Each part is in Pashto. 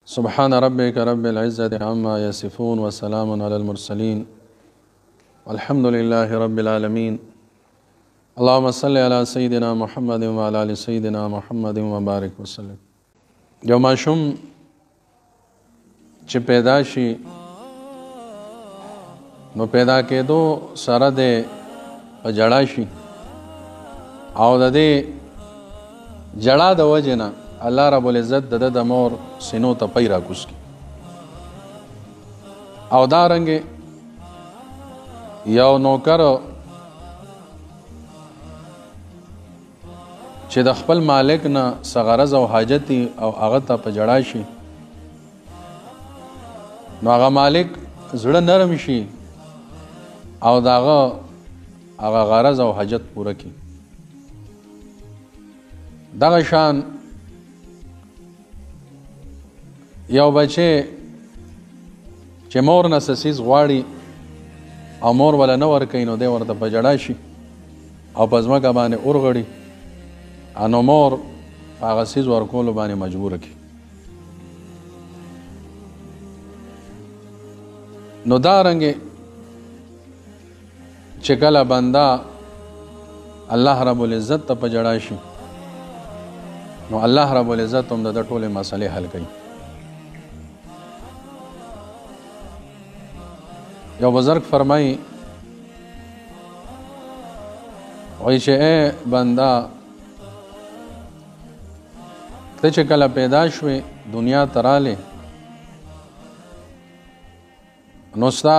سبحان ربك رب العزة عما يصفون وسلام على المرسلين والحمد لله رب العالمين. اللهم صل على سيدنا محمد وعلى آل سيدنا محمد وبارك وسلم. یو ماشوم چې پیدا شي نو پیدا کېدو سره د په جړا شي او د دې جړا د وجې نه الله رب العزت د مور سینو ته پی راکوز کی او دارنګې یو نوکر چې د خپل مالک نه څه غرض او حاجت او هغه ته په جړا شي نو هغه مالک زړه نرم شي او دغه هغه غرض او حاجت پوره کړي. دغه شان یو بچی چې مور نه څه څیز غواړي او مور ولا نه ورکوي نو دی ورته په جړا شي او په ځمکه باندې اورغړي نو مور په هغه څیز ورکولو باندې مجبوره کړي. نو دارنګې چې کله بنده الله رب العزت ته په جړا شي نو الله رب العزت هم د ټولې مسلې حل کوي. یو بزرگ فرمایي وایي چې اے بنده ته چې کله پیدا شوې دنیا ته رالې نو ستا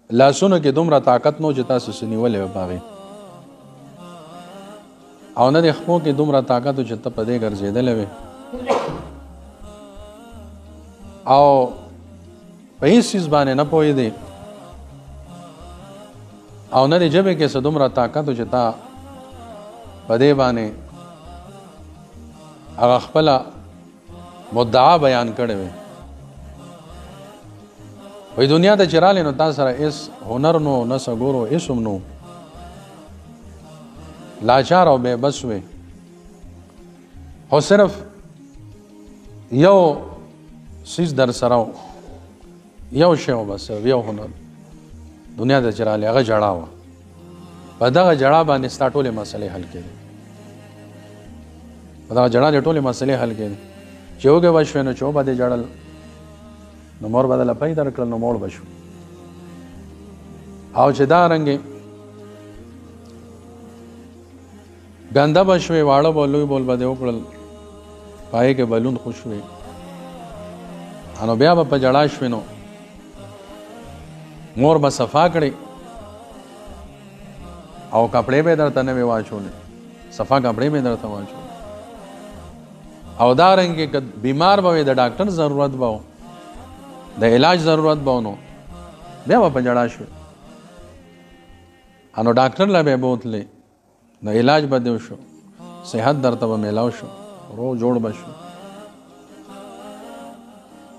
لاسونو کې دومره طاقت نو چې تاسو څه نیولې وې په هغې او نه د خپو کې دومره طاقت و چې ته په دې ګرځېدلی وې او په هیڅ څیز باندې نه پوهېدې او نه د ژبې کې څه دومره طاقت و چې تا په دې باندې هغه خپله مدعا بیان کړې وې. وایي دنیا ته چې رالې نو تا سره هېڅ هنر نو نه څه ګورو هېڅ هم نو لاچار او بې بس وې خو صرف یو څیز در سره و یو شی و بس یو هنر دنیا ته چې رالې هغه جړا وه په دغه جړا باندې ستا ټولې مسلې حل کېدې په دغه جړا دې ټولې مسلې حل کېدې چې وږې به شوې نو چې وبه دې جړل نو مور به دله پی درکړل نو موړ به شو او چې دارنګې ګنده به شوې واړه به لوی بول به دې وکړل پای کې بلون خوش شوې نو بیا به په جړا شوې نو مور به صفا کړې او کپړې به درته نه وې واچولې صفا کپړې به درته واچولې او دارنګې که بیمار به وې د ډاکټر ضرورت به و د علاج ضرورت به و نو بیا به په جړا شوې نو ډاکټر له به بوتلې نو علاج به دې وشو صحت درته به میلاو شو رو جوړ به شو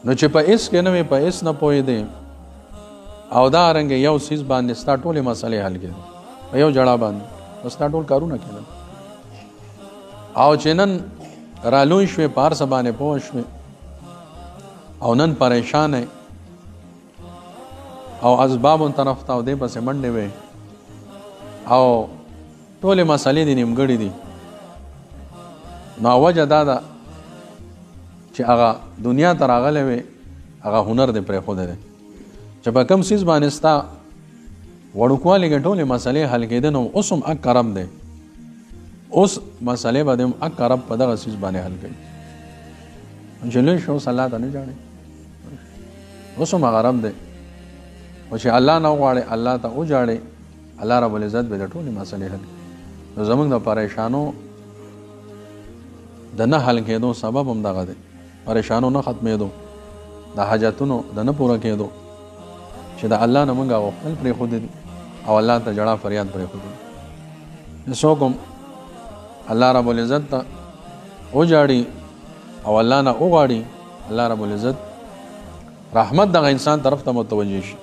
نو چې په هېڅ کې نه وې په هېڅ نه پوهېدې او دارنګې یو څیز باندې ستا ټولې مسلې حل کېدې په یو جړا باندې نو ستا ټول کارونه کېدل او چې نن رالوی شوې په هر څه باندې پوه شوې او نن پریشانه او اسبابو طرف ته او دې پسې منډې وې او ټولې مسلې دې نیمګړې دي نو وجه دا ده چې هغه دنیا ته راغلی وې هغه هنر دې پرېښودی دی چې په کوم څیز باندې ستا وړوکوالي کې ټولې مسلې حل کېدې نو اوس هم اک رب دی اوس مسلې به دې هم اک رب په دغه څیز باندې حل کوي چې لوی شو اوس الله ته نه جاړې اوس هم هغه رب دی او چې الله نه وغواړې الله ته وجاړې الله رب العزت به د ټولې مسلې حل کوي. نو زموږ د پریشانو د نه حل کېدو سبب هم دغه دی پریشانو نه ختمېدو د حاجتونو د نه پوره کېدو چې د الله نه موږ غوښتل پرېښودې دي او الله ته جړا فریاد پرېښودې دي. څوک هم الله رب العزت ته وجاړي او الله نه وغواړي الله رب العزت رحمت دغه انسان طرف ته متوجه شي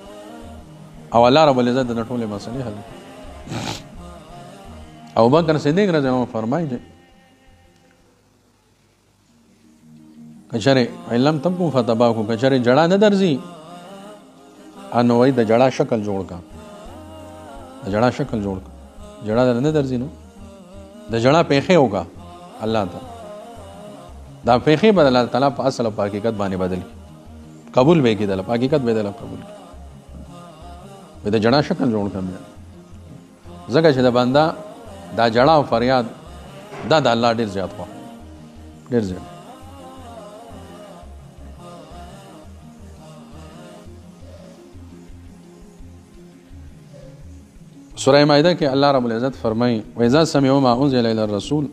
او الله رب العزت د ټولې مسلې حل کوي. ابوبکر صدیق رضی الله عنه فرمایي کچره علم تم کوم فتباکو کچره جړه نه درځي انو وای د جړه شکل جوړ کا د جړه شکل جوړ کا جړه نه درځي نو د جړه پیخه وکا الله تعالی دا پیخه بدل الله تعالی په اصل او حقیقت باندې بدل قبول به کیدل حقیقت به دل قبول به د جړه شکل جوړ کړم زګه چې د بندا دا جړه او فریاد دا د الله ډیر زیات خو ډیر زیات سورہ مائدہ کې الله رب العزت فرمایي وَإِذَا سَمِعُوا مَا أُنزِلَ إِلَى الرَّسُولِ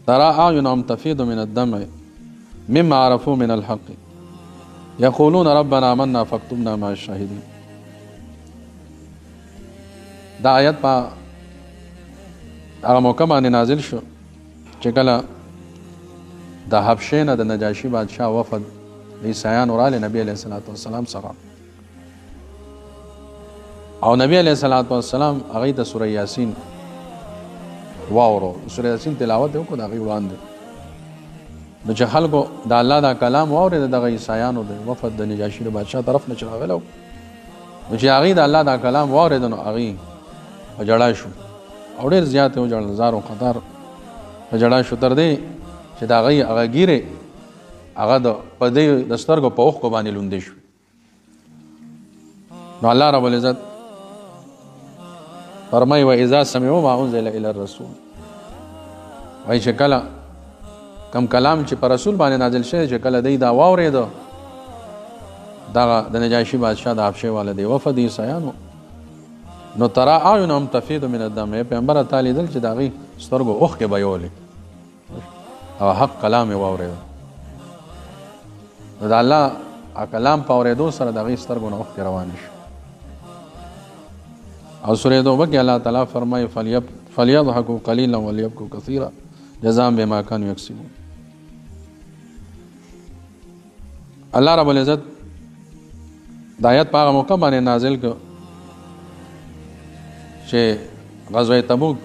تَرَى أَعْيُنَهُمْ تَفِيضُ مِنَ الدَّمْعِ مِمَّا عَرَفُوا مِنَ الْحَقِّ يَقُولُونَ رَبَّنَا آمَنَّا فَاكْتُبْنَا مَعَ الشَّاهِدِينَ دا آیت په هغه موقع باندې نازل شو چې کله د حبشې نه د نجاشي بادشاه وفد عیسایان وراله نبی علیه الصلاۃ والسلام سره او نبی علیہ الصلوۃ والسلام هغه د سوره یاسین واورو سوره یاسین تلاوت وکړه دا غي وړاندې نو چې خلکو د الله دا کلام واورید د عیسایانو د وفد د نجاشي بادشاه طرف نه چراغلو نو چې هغه د الله دا کلام واورید نو هغه جړا شو او ډیر زیات و جړل زارو خطر جړا شو تر دې چې دا هغه ګیره هغه د پدې د سترګو په اوخ کو باندې لوندې شو نو الله رب العزت فرمای وَإِذَا سَمِعُوا مَا أُنزِلَ إِلَى الرَّسُولِ وای چې کله کم کلام چې پر رسول باندې نازل شوی چې کله دی دا واورید دا د نجاشي بادشاه د حبشې والده وفد عیسایانو نو ترى أعينهم تفيض من الدم پیغمبر تعالی دل چې داغي سترګو اوخ کې بيولې او حق کلام واورید دا الله کلام پاورېدو سره داغي سترګو نه اوخ کې روان شي او سورہ توبہ کې الله تعالی فرمایي فليضحكوا قليلا وليبكوا كثيرا جزاء بما كانوا يكسبون الله رب العزت د آیت په هغه موقع باندې نازل کړ چې غزوه تبوک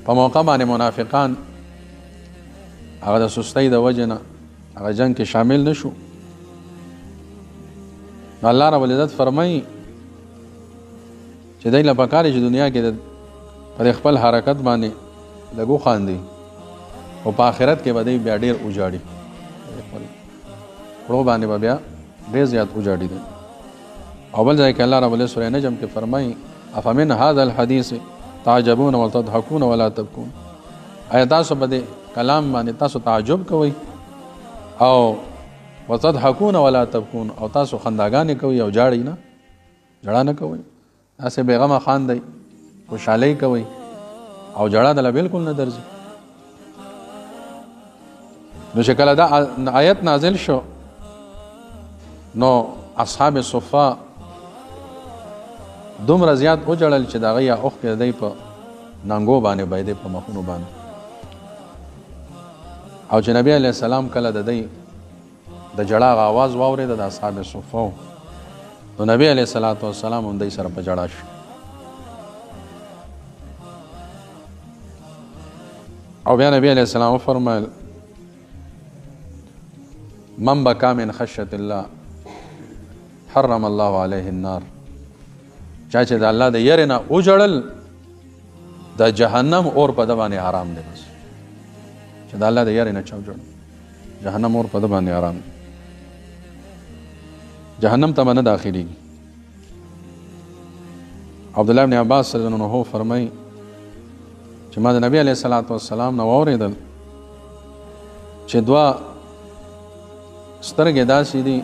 په موقع باندې منافقان هغه د سستۍ د وجه نه هغه جنگ کې شامل نشو الله رب العزت فرمایي چې دای له پکاري چې دنیا کې پر خپل حرکت باندې لګو خاندي او په آخرت کې باندې بیا ډیر اوجاړي ورو باندې بیا ډیر زیات اوجاړي دي او بل ځای کې الله رب العزت سورہ نجم کې فرمایي افمن هذا الحديث تعجبون وتضحكون ولا تبكون آیا تاسو باندې کلام باندې تاسو تعجب کوئ او وتضحكون ولا تبكون او تاسو خنداګانې کوئ او جاړئ نه جړا نه کوئ اسه بیغمه خان دی خوشحالي کوي او جړه دل بالکل نه درځي نو شکل دا آیت نازل شو نو اصحاب صفا دومره زیات او جړل چې دا غیا اوخ کې دی په نانګو باندې باندې په مخونو باندې او چې نبی علیہ السلام کله د دی د جړه आवाज واورید د اصحاب صفا نو نبی علیہ الصلوۃ والسلام هم دای سره په جړا شو او بیا نبی علیہ السلام فرمایل من بکا من خشیت الله حرم الله علیه النار چا چې د الله د یری نه او جړل د جهنم اور په د باندې حرام دی بس چې د الله د یری نه چا جوړ جهنم اور په د باندې حرام دی جهنم ته نه داخلي عبد الله ابن عباس رضی الله عنه فرمای چې ما د نبی علیه الصلاۃ والسلام نو اوریدل چې دوا سترګې داسې دي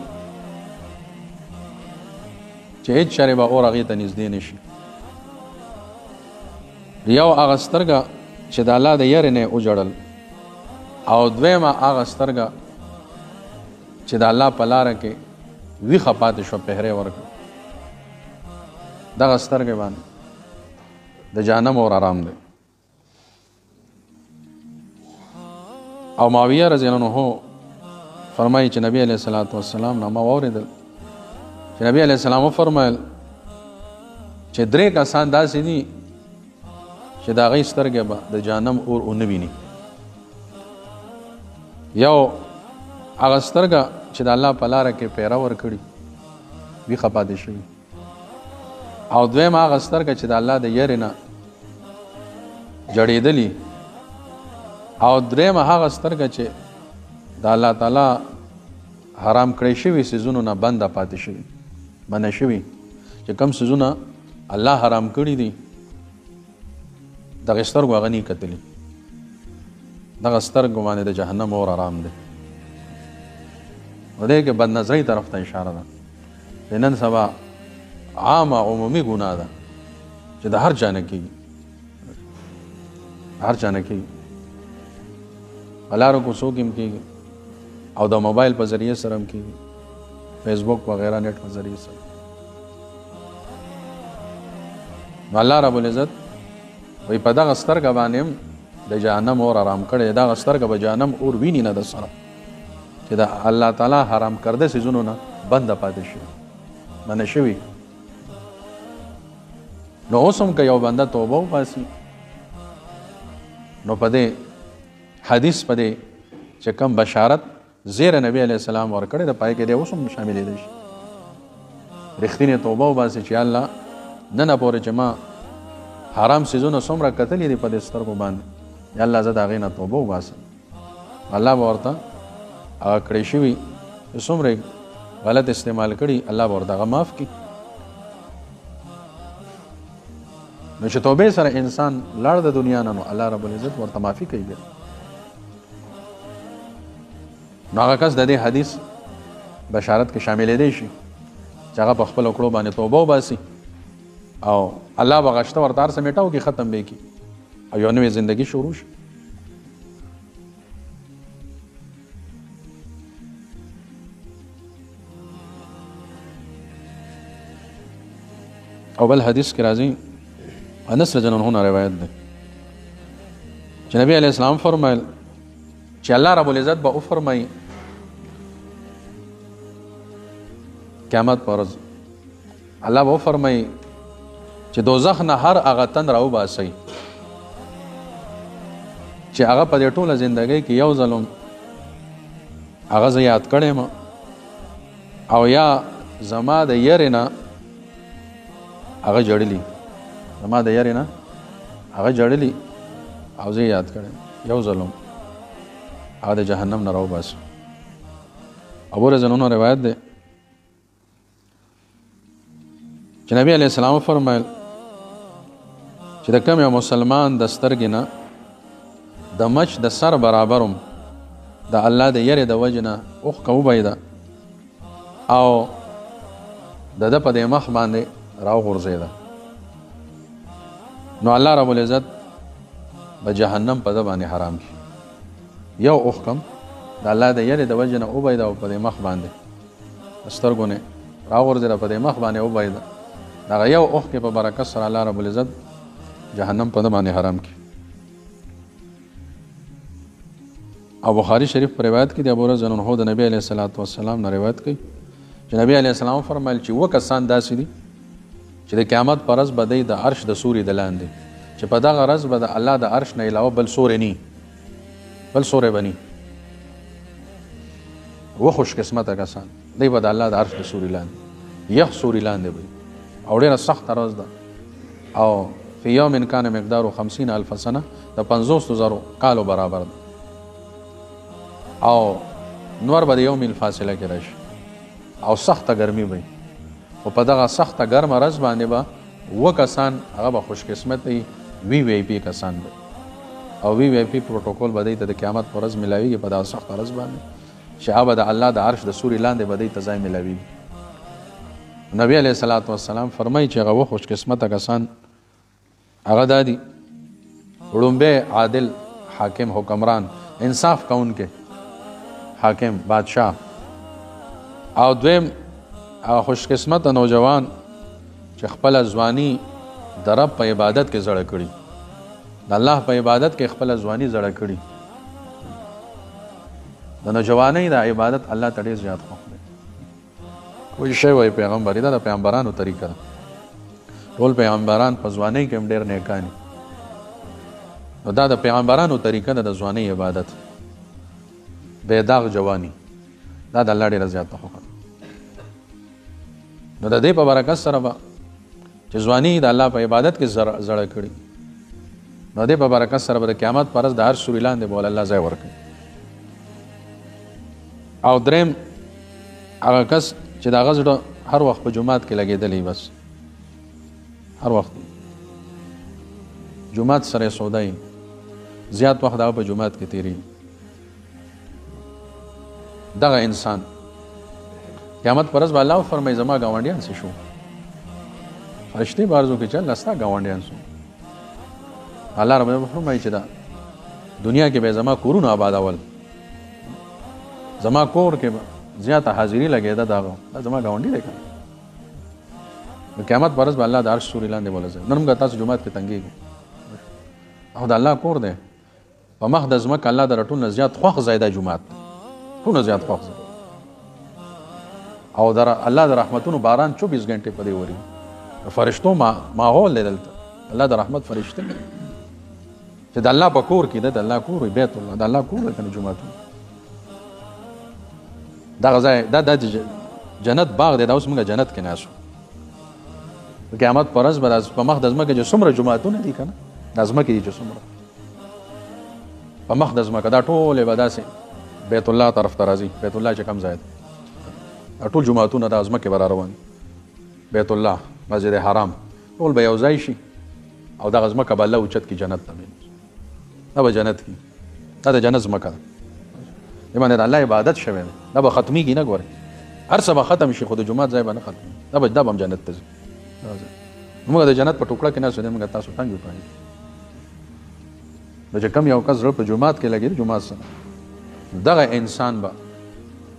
چې هیڅ شری به اور هغې ته نږدې نشي یو هغه سترګه چې د الله د یارې نه وجړل او دویمه هغه سترګه چې د الله په لاره کې ویښه پاتې شوه پهرې ورکړه دغه سترګې باندې د جهنم اور آرام دی او معاویه رضی الله عنه فرمایي چې نبی علیه الصلاۃ والسلام نه ما واورېدل چې نبی علیه السلام وفرمایل چې درې کسان داسې دي چې د هغې سترګې به د جهنم اور ونه ویني یو هغه سترګه چې د الله په لاره کې پیره ورکړي ویښه پاتې شوي، او دویم هغه سترګه چې د الله د یارې نه جړېدلي، او دریم هغه سترګه چې د الله تعالی حرام کړی شوي څیزونو نه بنده پاتې شوي، منع شوي، چې کوم څیزونه الله حرام کړي دي دغه سترګو هغه نه کتلي، دغه سترګو باندې د جهنم اور حرام دی. نو دې کې بد نظرۍ طرف ته اشاره ده. نن سبا عامه عمومي ګناه ده چې د هر چا نه کېږي، هر چا نه کېږي، په لارو کوڅو کې هم کېږي، او د موبایل په ذریعه سره هم کېږي، فیسبوک وغیره نیټ په ذریعه سره. نو الله رب العزت وایي په دغه سترګه باندې هم د جهنم اور حرام کړی، دغه سترګه به جهنم اور ویني نه د سره چې د الله تعالی حرام کرده څیزونو نه بنده پاتې شوي، منع شوي. نو اوس هم که یو بنده توبه وباسي نو په دې حدیث په دې چې کوم بشارت زیره نبی علیه السلام ورکړی د پای کې دی اوس هم شاملېدی شي. رښتینې توبه وباسي چې الله نن پورې چې ما حرام څیزونه څومره کتلي دي په دې سترګو باندې، یا الله زه د هغې نه توبه وباسم، الله به ورته هغه کړی شوي چې څومره غلط استعمال کړي الله به ورته هغه معاف کړي. نو چې توبې سره انسان لاړ د دنیا نه، نو الله رب العزت ورته معافي کوي بیا. نو هغه کس د دې حدیث بشارت کې شاملېدی شي چې هغه په خپلو کړو باندې توبه وباسي، او الله به غشته ورته هر څه میټاو کې ختم به کړي، او یو نوې زندگی شروع شي. او بل حدیث کې راځي انس رضی الله عنه روایت ده چې نبی علیہ السلام فرمایل چې الله رب العزت به فرمایي قیامت پر ورځ الله به فرمایي چې دوزخ نه هر هغه تن راوباسئ چې هغه په دې ټوله زندګۍ کې یو ځل هم هغه زه یاد کړی یم، او یا زما د یرې نه هغه جړلی، زما د یارې نه هغه جړلی او زه یاد کړم یو ظلم هغه د جهنم نه راوباسي. ابو رضی روایت ده چې نبی علیہ السلام فرمایل چې د کوم یو مسلمان د سترګې نه د مچ د سر برابرم د الله د یارې د وجې نه اوښکه وبهیده او د ده په دې مخ باندې راوغورځېده، نو الله رب العزت به جهنم په ده باندې حرام کړي. یو اوښکم د الله د یارې د وجې نه وبهیده او په دې مخ باندې سترګو نه راوغورځېده، په دې مخ باندې وبهیده، دغه یو اوښکې په برکت سره الله رب العزت جهنم په ده باندې حرام کړي. او بخاری شریف په روایت کې د ابو هریره رضی الله عنه د نبی علیه السلام نه روایت کوي چې نبی علیه السلام فرمایل چې اووه کسان داسې دي چې د قیامت په ورځ به دی د عرش د سوري د لاندې، چې په دغه ورځ به د الله د عرش نه علاوه بل سوری نی، بل سوری به نی. اووه خوش قسمته کسان دی به د الله د عرش د سوري لاندې، یخ سوري لاندې به او ډېره سخته ورځ ده، او فی یوم کان مقدار 50,000 سنه د 50,000 کالو برابر ده، او نور به د یو میل فاصله کې راشي، او سخته ګرمي به، او په دغه سخته ګرمه ورځ باندې به اووه کسان هغه به خوش قسمت وي، VIP کسان به، او VIP پروتوکول به دی ته د قیامت په ورځ میلاویږي په دغه سخته ورځ باندې چې هغه به د الله د عرش د سوري لاندې به دی ته ځای میلاویږي. نبی علیه السلام فرمایي چې هغه اووه خوش قسمته کسان هغه دا دي: وړومبی عادل حاکم حکمران انصاف کوونکی حاکم بادشاه، او دویم هغه خوش قسمته نوجوان چې خپله ځواني د رب په عبادت کې زړه کړي، د الله په عبادت کې خپله ځواني زړه کړي. د نوجوانۍ د عبادت الله ته ډېر زیات خوښ دی. کوئی شی وایي پیغمبري دا د پیغمبرانو طریقه ده، ټول پیغمبران په ځوانۍ کې هم ډېر نیکان دي، نو دا د پیغمبرانو طریقه ده د ځوانۍ عبادت، بې داغ جوانی دا د الله ډېره زیاته خوښه ده. نو د دې په برکت سره به چې ځواني د الله په عبادت کې زړه کړي، نو د دې په برکت سره به د قیامت پر ورځ د هر سوري لاندې به الله ځای ورکړي. او دریم هغه کس چې د هغه زړه هر وخت په جومات کې لګېدلی، بس هر وخت جومات سره سودا یي، زیات وخت هغه په جومات کې تېري، دغه انسان قیامت پر ورځ به الله فرمایي زما ګاونډیان څه شو؟ فرشتې به عرض وکړي چې الله ستا ګاونډیان شو. الله رب العزت فرمایي چې دا دنیا کې به زما کورونه آبادول، زما کور کې به زیاته حاضري لګېده، دا زما ګاونډي دی که نه. د قیامت په ورځ به الله د عرش سوري لاندې بوله ځای. نن موږ تاسو جومات کې تنګېږو، او د الله کور دی په مخ د ځمکه، الله د ټول نه زیات خوښ ځای دی جومات، ټول نه زیات خوښ ځای. او الله د رحمتونو باران 24 غنټې په دې وري، فرشتو ماحول دی دلته، الله د رحمت فرشته چې د الله په کور کې ده، د الله کور وي، بیت الله د الله کور دی که نه جوماتونه. دغه ځای دا د جنت باغ دی، دا اوس موږ جنت کې ناست یو. د قیامت په ورځ به په مخ د ځمکې چې څومره جوماتونه دي که نه، د ځمکې دي چې څومره په مخ د ځمکه، دا ټولې به داسې بیت الله طرف ته راځي. بیت الله چې کوم ځای دی، ټول جوماتونه د ځمکې به را روان، بیت الله، مسجد حرام، ټول به یو ځای شي، او دغه ځمکه به الله اوچت کړي جنت ته، دا به جنت کړي. دا د جنت ځمکه ده، دې باندې د الله عبادت شوی دی، دا به ختمېږي نه. ګورئ هر څه به ختم شي، خو د جومات ځای به نه ختمېږي، دا به هم جنت ته ځي. موږ د جنت په ټوکړه کې ناست یو، موږ تاسو ټنګ وکړئ. نو چې کوم یو کس زړه په جومات کې لګېږي، جومات سره دغه انسان به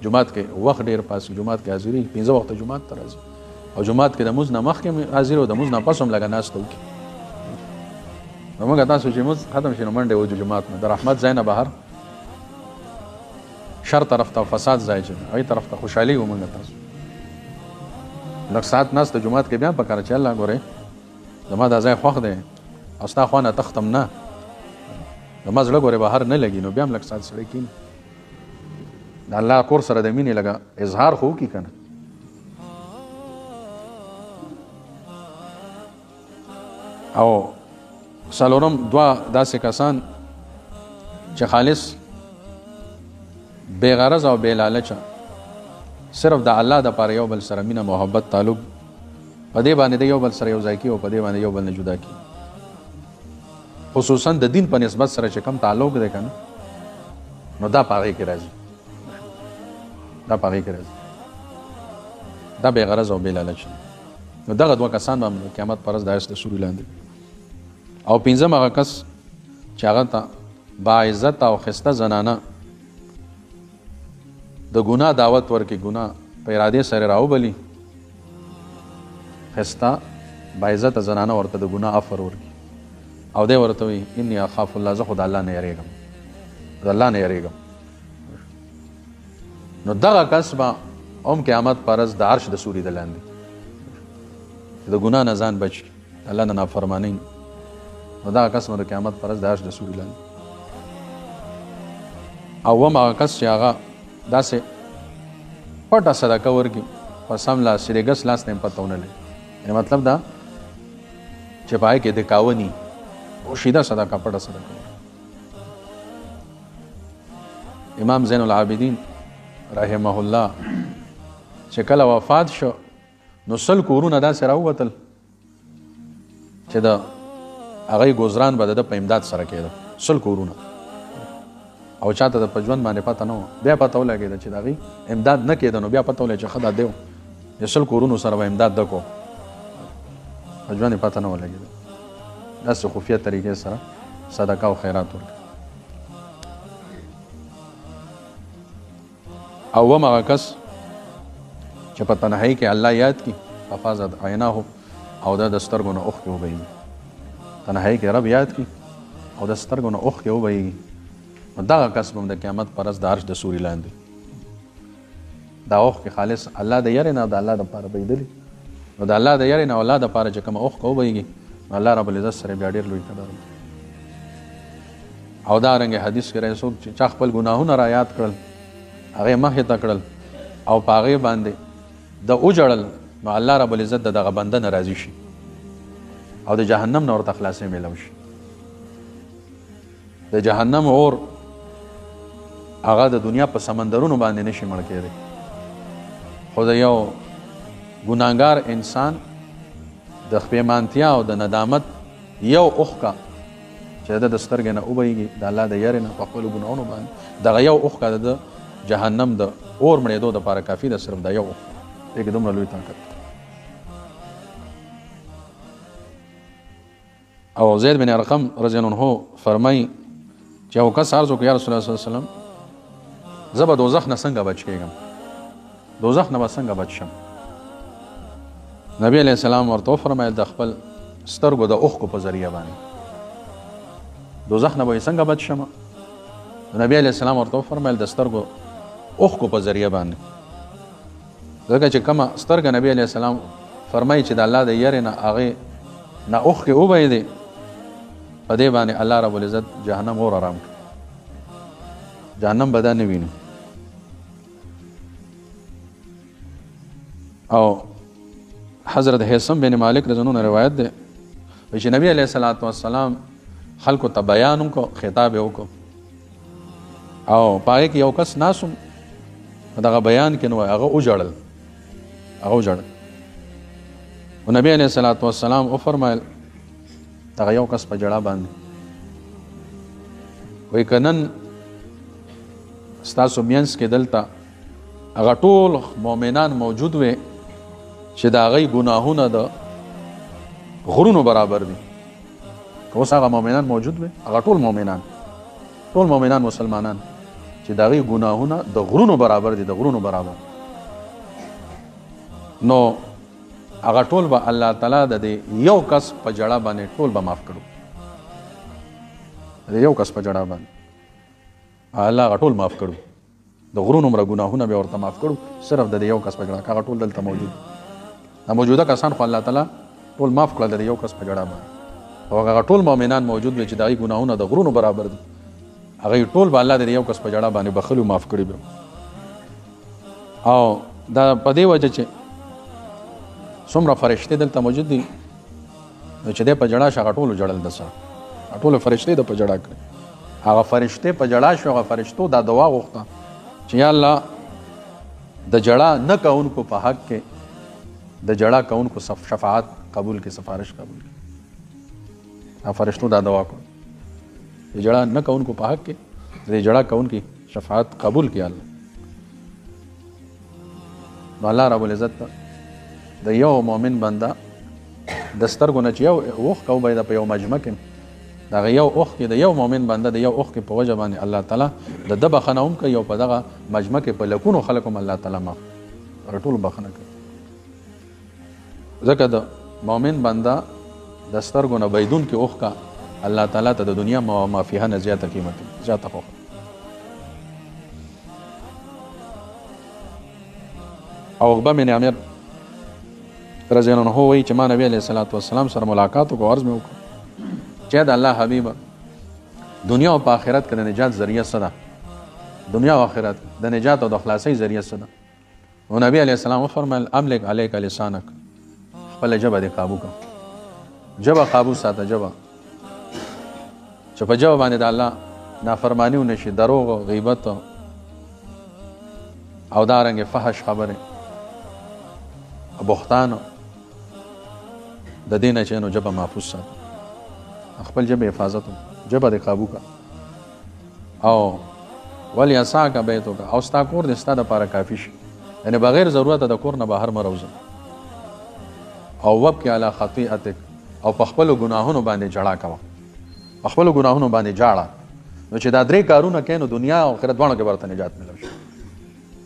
جومات کې وخت ډېر پاسي، جومات کې حاضري، 15 وخته جومات ته راځي، او جومات کې د مونځ نه مخکې حاضر، او د مونځ نه پس هم لږه ناسته وکړي. نو موږ تاسو چې مونځ ختم شي نو منډې وځو جومات نه، د رحمت ځای نه بهر شر طرف ته، فساد ځای چې هغې طرف ته خوشحالي وو. موږ تاسو لږ ساعت ناسته جومات کې بیا پکار چې الله ګورې زما دا ځای خوښ دی، او ستا خوا نه تختم نه، زما زړه ګورې بهر نه لګي، نو بیا هم لږ ساعت سړی کښېني، د الله کور سره د مینې لږه اظهار خو وکړي که نه. او څلورم دوه داسې کسان چې خالص بې غرض او بې لالچه صرف د الله دپاره یو بل سره مینه محبت تعلق په دې باندې د یو بل سره یو ځای کړي، او په دې باندې یو بل نه جدا کړي. خصوصا د دین په نسبت سره چې کوم تعلق دی که نه، نو دا په هغې کې راځي، دا په هغې کې راځي، دا بې غرض او بې لالچه. نو دغه دوه کسان به د قیامت په ورځ د عرش د سوري لاندې. او پنځم هغه کس چې هغه ته باعزته او ښایسته زنانه د ګناه دعوت ورکړي، ګناه په ارادې سره راوبلي، ښایسته باعزته زنانه ورته د ګناه عفر ورکړي، او دی ورته وایي اني اخاف الله، زه خو د الله نه یېرېږم، د الله نه یېرېږم. نو دغه کس به هم قیامت په ورځ د عرش د سوري د لاندې چې د ګناه نه ځان بچ کړي، الله نه نافرمانۍ، نو دغه کس به د قیامت په ورځ د عرش د سوري لاندې. او هم هغه کس چې هغه داسې پټه صدقه ورکړي، په سم لاس چې د ګس لاس نه یې پته ونه لګي، یعنې مطلب دا چې په هغې کې دکاوه ني، پوشیده صدقه، پټه صدقه. امام زین العابدین رحمه الله چې کله وفات شو، نو 100 کورونه داسې راووتل چې د هغې ګزران به د په امداد سره کېده، 100 کورونه. او چاته د په ژوند باندې پته نه وه، بیا پته ولګېده چې د هغې امداد نه کېده، نو بیا پته ولګېده چې ښه دا دی و، د 100 کورونو سره به امداد ده کو، په ژوند یې پته نه ولګېده. داسې خفیه طریقې سره صدقه او خیرات ورکړه. او هم هغه کس چې په تنهایي کې الله یاد کړي، ففاضت عیناه، او د سترګو نه اوښکې وبهیږي، تنهایي کې رب یاد کړي او د سترګو نه اوښکې وبهیږي، نو دغه کس به هم د قیامت په ورځ د عرش د سوري لاندې دا اوښکې خالص الله د یرې نه د الله دپاره بهېدلي، نو د الله د یرې نه او الله دپاره چې کومه اوښکه وبهیږي، نو الله رب العزت سره بیا ډېر لوی قدر. او دارنګې حدیث کې راځي څوک چې چا خپل ګناهونه را یاد کړل، هغې مخې ته کړل، او پاغه باندې د اوجړل نو الله رب العزت دغه بنده ناراضي شي او د جهنم نور ته خلاصې ملو شي. د جهنم اور هغه د دنیا په سمندرونو باندې نشي مړ کېدی، خو د یو ګناهګار انسان د خپېمانتیا او د ندامت یو اوښکه چې د سترګې نه وبهیږي د الله د یارې نه په خپلو ګناهونو باندې، دغه یو اوښکه د جهنم د اور مړېدو دپاره کافي ده. صرف دا یو اوښکه دې کې دومره لوی طاقت. او زید بن ارقم رضی الله عنه فرمایي چې یو کس عرض وکړ یا رسول الله صلی الله علیه وسلم زه به دوزخ نه څنګه بچ کېږم، دوزخ نه به څنګه بچ شم؟ نبی علیه السلام ورته وفرمایل د خپل سترګو د اوښکو په ذریعه باندې دوزخ نه به یې څنګه بچ شم؟ نبی علیه السلام ورته وفرمایل د سترګو اوښکو په ذریعه باندې، ځکه چې کومه سترګه نبی علیه السلام فرمایي چې د الله د یارې نه هغې نه اوښکې وبهېدې، په دې باندې الله رب العزت جهنم اور آرام کړي، جهنم به دا نه ویني. او حضرت حسن بن مالک رضی الله عنه روایت ده چې نبی علیه الصلاۃ والسلام خلکو ته بیان وکړو، خطاب یې وکړو او پای کې یو کس ناسم دغه بیان کې نو هغه وژړل، او نبی علیه الصلاۃ والسلام وفرمایل دغه یو کس په جړه باندې وایي که نن ستاسو منځ کې دلته هغه ټول مؤمنان موجود وي چې د هغوی ګناهونه د غرونو برابر دي، که اوس هغه مؤمنان موجود وي، هغه ټول مؤمنان مسلمانان چې د هغوی ګناهونه د غرونو برابر دي، د غرونو برابر، نو هغه ټول به الله تعالی د دې یو کس په جړه باندې ټول به معاف کړو، د یو کس په جړه باندې الله هغه ټول معاف کړو، د غرونو مره ګناهونه به ورته معاف کړو، صرف د یو کس په جړه. هغه ټول دلته موجود د موجوده کسان خو الله تعالی ټول معاف کړل د یو کس په جړه باندې، او هغه ټول مؤمنان موجود وي چې د هغوی ګناهونه د غرونو برابر دي، هغوی ټول به الله د یو کس په جړه باندې بخلي معاف کړي به. او دا په دې وجه چې څومره فرشتې دلته موجود دي چې دی په جړه شي هغه ټولو جړل د سره، ټولو فرشتې د په جړه کړي، هغه فرشتې په جړه شو، هغه فرشتو دا دعا غوښته چې یا الله د جړه نه کوونکو په حق کې د جړه کوونکو شفاعت قبول کړي، سفارش قبول کړي. هغه فرشتو دا دعا کړه د جړه نه کوونکو په حق کې د جړه کوونکي شفاعت قبول کړي الله. نو الله رب العزت د یو مؤمن بنده د سترګو نه چې یو اوښکه وبهېده په یو مجمع کې، د هغه یو اوښکې د یو مؤمن بنده د یو اوښکې په وجه باندې الله تعالی د ده بخښنه هم کوي، او په دغه مجمع کې په لکونو خلک هم الله تعالی معاف ټول بخښنه کوي. ځکه د مؤمن بنده د سترګو نه بهېدونکې اوښکه الله تعالی ته د دنیا ما فیها نه زیاته قیمت زیاته خوښه. او عقبه بن عامر رضی الله عنه وایي چې ما نبی علیه الصلاۃ والسلام سره ملاقات وکړو، عرض مې وکړو چې د الله حبیبه دنیا او په آخرت کې د نجات ذریعه څه ده؟ دنیا او آخرت د نجات او د خلاصۍ ذریعه څه ده؟ نو نبی علیه السلام وفرمایل املک علیک لسانک، خپله ژبه دې قابو کړه، ژبه قابو ساته، ژبه چې په ژبه باندې د الله نافرماني ونه شي، دروغ او غیبت او دارنګې فحش خبرې بهتان د دې نه چې نو ژبه محفوظ ساته، خپل ژبه حفاظت ژبه دې قابو کړه. او ولیعصاک بیتک، او ستا کور دې ستا دپاره کافي شي، یعنې بغیر ضرورته د کور نه بهر مه روځه. او وبکې علی خطیئتک، او په خپلو ګناهونو باندې ژړا کوه، په خپلو ګناهونو باندې ژاړه. نو چې دا درې کارونه کوې نو دنیا او آخرت دواړو کې به ورته نجات ملو شي،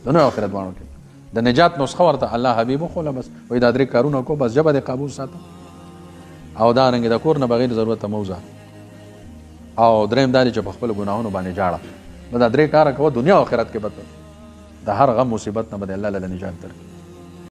دنیا او آخرت دواړو کې د نجات نسخه ورته الله حبیب وښوله. بس وایي دا درې کارونه کو، بس ژبه دې قابو ساته، او دارنګې د کور نه بغیر ضرورته مه وځه، او درېیم دا دی چې په خپلو ګناهونو باندې ژاړه. نو دا درې کاره کوه، دنیا او آخرت کې به د هر غم مصیبت نه به د الله له نجات درکړي.